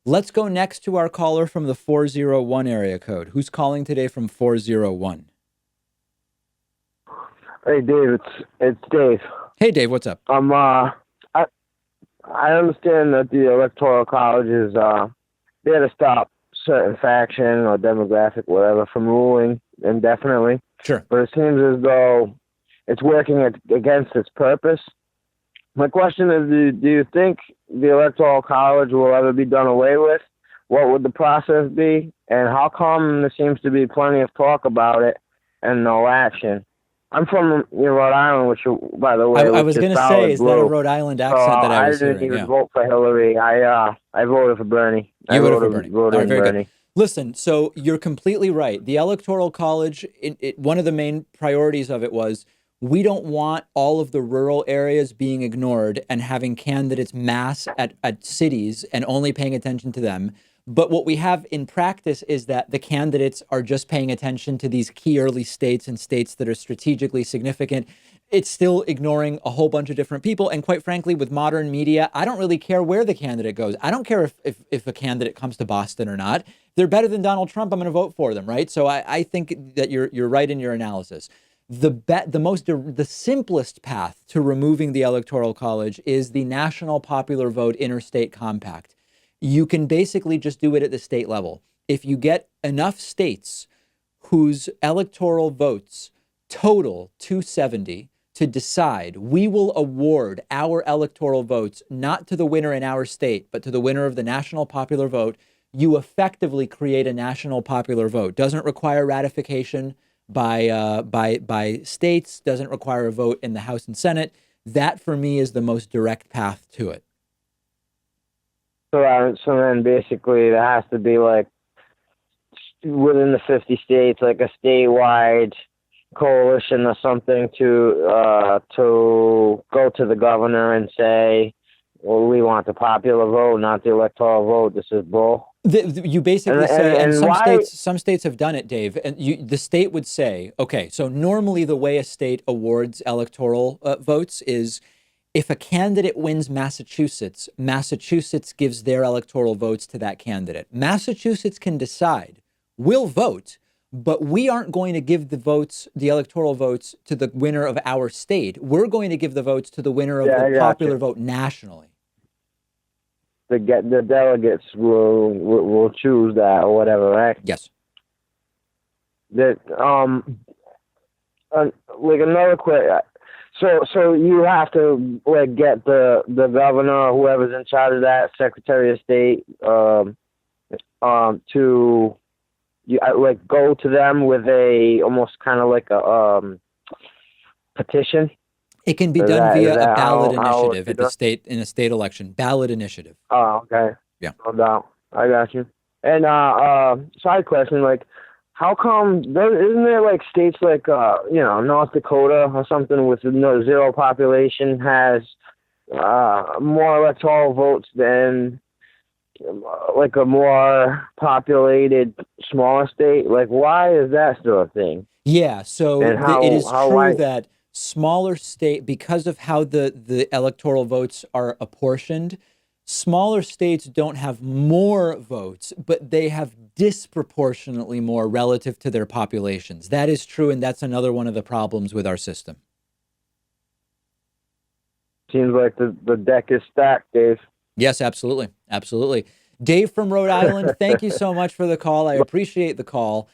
Let's go next to our caller from the 401 area code. Who's calling today from 401? Hey Dave, it's Dave. Hey, Dave, what's up? I understand that the Electoral College is there to stop certain faction or demographic, whatever, from ruling indefinitely. Sure. But it seems as though it's working against its purpose. My question is, do you think the Electoral College will ever be done away with? What would the process be? And how come there seems to be plenty of talk about it and no action? I'm from Rhode Island, which, by the way, I was going to say, is that a Rhode Island accent that I was didn't hearing? even Yeah. vote for Hillary. I voted for Bernie. You voted for Bernie. All right, very Bernie. good. Listen, so you're completely right. The Electoral College, one of the main priorities of it was we don't want all of the rural areas being ignored and having candidates mass at cities and only paying attention to them. But what we have in practice is that the candidates are just paying attention to these key early states and states that are strategically significant. It's still ignoring a whole bunch of different people. And quite frankly, with modern media, I don't really care where the candidate goes. I don't care if a candidate comes to Boston or not. If they're better than Donald Trump, I'm going to vote for them, right? So I think that you're right in your analysis. The simplest path to removing the Electoral College is the National Popular Vote Interstate Compact. You can basically just do it at the state level. If you get enough states whose electoral votes total 270 to decide, we will award our electoral votes not to the winner in our state, but to the winner of the national popular vote, you effectively create a national popular vote. Doesn't require ratification by states, doesn't require a vote in the House and Senate. That, for me, is the most direct path to it. So then basically there has to be like within the 50 states, like a statewide coalition or something to go to the governor and say, well, we want the popular vote, not the electoral vote. This is bull. You basically say, and why, some states have done it, Dave. And the state would say, okay, so normally the way a state awards electoral votes is if a candidate wins Massachusetts, Massachusetts gives their electoral votes to that candidate. Massachusetts can decide, we'll vote, but we aren't going to give the electoral votes to the winner of our state. We're going to give the votes to the winner of the popular vote nationally. The delegates will choose that or whatever, right? Yes. That like another question. So you have to like get the governor or whoever's in charge of that, Secretary of State, to like go to them with a almost kind of like a petition. It can be done via a ballot initiative at the state in a state election. Ballot initiative. Oh, okay. Yeah. No doubt. I got you. And side question, like, how come isn't there like states like North Dakota or something with zero population has more electoral votes than like a more populated smaller state? Like, why is that still a thing? Yeah, so it is true that smaller state, because of how the electoral votes are apportioned, smaller states don't have more votes, but they have disproportionately more relative to their populations. That is true, and that's another one of the problems with our system. Seems like the deck is stacked, Dave. Yes, absolutely. Absolutely. Dave from Rhode Island, thank you so much for the call. I appreciate the call.